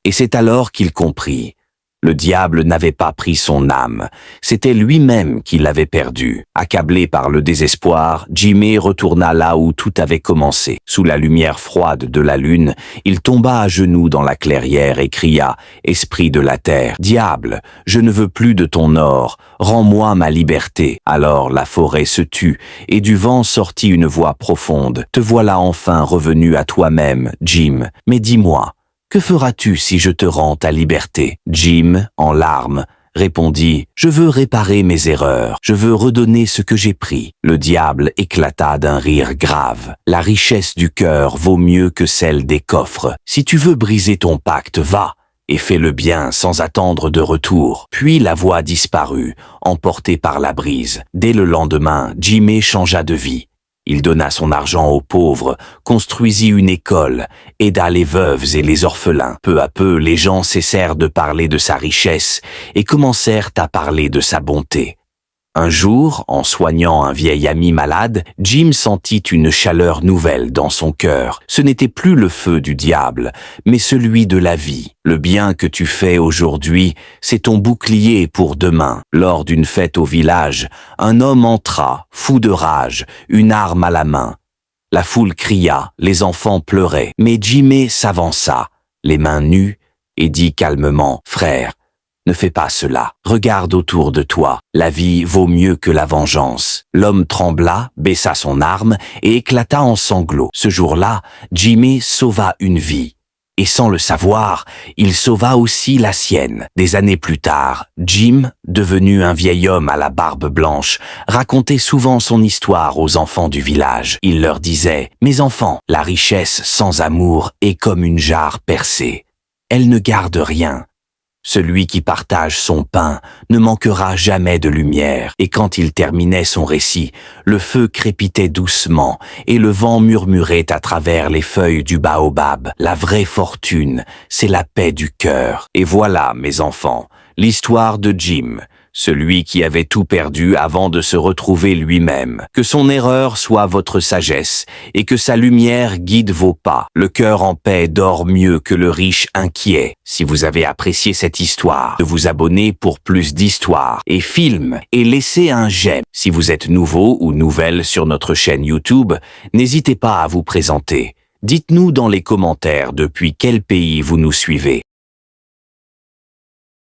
Et c'est alors qu'il comprit. Le diable n'avait pas pris son âme, c'était lui-même qui l'avait perdue. Accablé par le désespoir, Jimé retourna là où tout avait commencé. Sous la lumière froide de la lune, il tomba à genoux dans la clairière et cria « Esprit de la terre, diable, je ne veux plus de ton or, rends-moi ma liberté !» Alors la forêt se tut, et du vent sortit une voix profonde. « Te voilà enfin revenu à toi-même, Jim, mais dis-moi, que feras-tu si je te rends ta liberté ?» Jim, en larmes, répondit « Je veux réparer mes erreurs, je veux redonner ce que j'ai pris. » Le diable éclata d'un rire grave. « La richesse du cœur vaut mieux que celle des coffres. Si tu veux briser ton pacte, va et fais le bien sans attendre de retour. » Puis la voix disparut, emportée par la brise. Dès le lendemain, Jimé changea de vie. Il donna son argent aux pauvres, construisit une école, aida les veuves et les orphelins. Peu à peu, les gens cessèrent de parler de sa richesse et commencèrent à parler de sa bonté. Un jour, en soignant un vieil ami malade, Jim sentit une chaleur nouvelle dans son cœur. Ce n'était plus le feu du diable, mais celui de la vie. Le bien que tu fais aujourd'hui, c'est ton bouclier pour demain. Lors d'une fête au village, un homme entra, fou de rage, une arme à la main. La foule cria, les enfants pleuraient, mais Jimé s'avança, les mains nues, et dit calmement « Frère, ne fais pas cela. Regarde autour de toi. La vie vaut mieux que la vengeance. » L'homme trembla, baissa son arme et éclata en sanglots. Ce jour-là, Jimé sauva une vie. Et sans le savoir, il sauva aussi la sienne. Des années plus tard, Jim, devenu un vieil homme à la barbe blanche, racontait souvent son histoire aux enfants du village. Il leur disait « Mes enfants, la richesse sans amour est comme une jarre percée. Elle ne garde rien. Celui qui partage son pain ne manquera jamais de lumière. » Et quand il terminait son récit, le feu crépitait doucement et le vent murmurait à travers les feuilles du baobab. La vraie fortune, c'est la paix du cœur. Et voilà, mes enfants, l'histoire de Jim, celui qui avait tout perdu avant de se retrouver lui-même. Que son erreur soit votre sagesse et que sa lumière guide vos pas. Le cœur en paix dort mieux que le riche inquiet. Si vous avez apprécié cette histoire, de vous abonner pour plus d'histoires et films et laisser un j'aime. Si vous êtes nouveau ou nouvelle sur notre chaîne YouTube, n'hésitez pas à vous présenter. Dites-nous dans les commentaires depuis quel pays vous nous suivez.